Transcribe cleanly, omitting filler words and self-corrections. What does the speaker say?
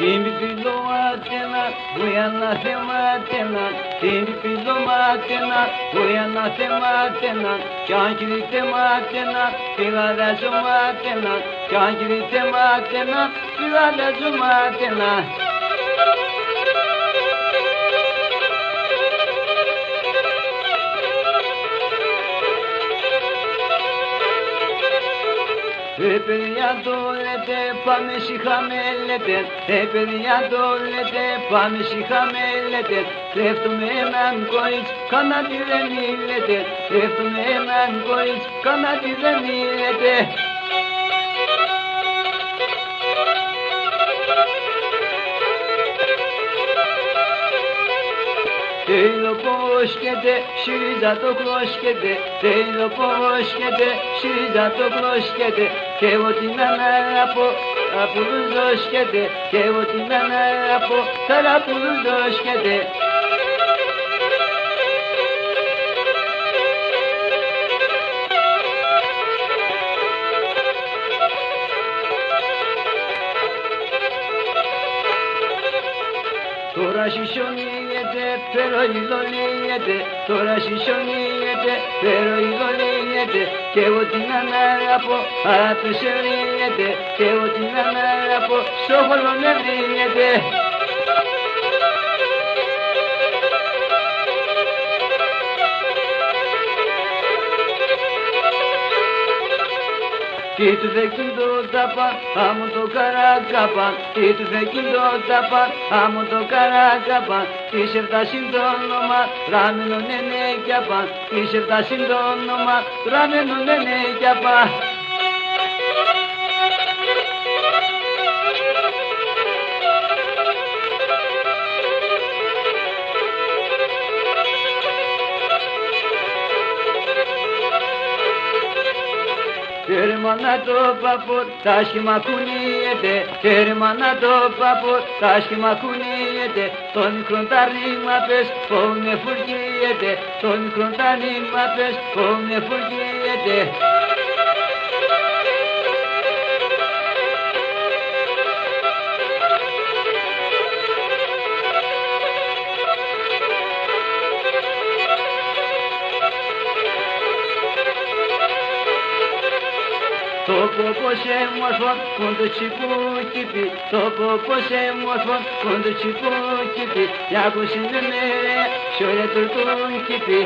Την πιπιλό άτενα, βουιανά θεμάτενα, την πιπιλό μάτενα, βουιανά θεμάτενα, κι αν κηρύτε μάτενα, φυλαδάζω μάτενα, κι αν κηρύτε μάτενα, φυλαδάζω μάτενα. Παιδιά το λέτε, πάμε σιχαμέλετε, παιδιά το λέτε, πάμε σιχαμέλετε, τρέφτουμε έναν κορίτσ, κανά τι δεν μιλέτε, τρέφτουμε έναν κορίτσ, κανά τι δεν μιλέτε. Τέλο πόσκεται, ΣΥΡΙΖΑ το κλώσκεται, τέλο πόσκεται, ΣΥΡΙΖΑ το κλώσκεται, και εγώ την ανάπω, απολούς δώσκεται, και εγώ την ανάπω, απολούς δώσκεται. Τώρα σισονίγεται, pero ηλονίγεται, τώρα σισονίγεται, pero ηλονίγεται, και εγώ την ανάγαπω, απ' σε βρίγεται, και εγώ την ανάγαπω, στο χώρο με βρίγεται. Τι του δεκίντο τάπα, άμμο το καράκαπα, τι του δεκίντο τάπα, άμμο το καράκαπα, της εφτάσιν το όνομα, ράμενο νενέκιαπα, της εφτάσιν το όνομα, ράμενο νενέκιαπα. Τέρμανα το παππού, τα σχήμα κουνιέται, τέρμανα το παππού, τα σχήμα κουνιέται, το μικρόν τα ρήμα πες, που με φουργιέται, το μικρόν τα ρήμα πες, που με φουργιέται. Το πόπος έμορφον, κοντο τσιπούκιπι, το πόπος έμορφον, κοντο τσιπούκιπι, για πως είναι μέρε, σιωρέ τουρκούκιπι.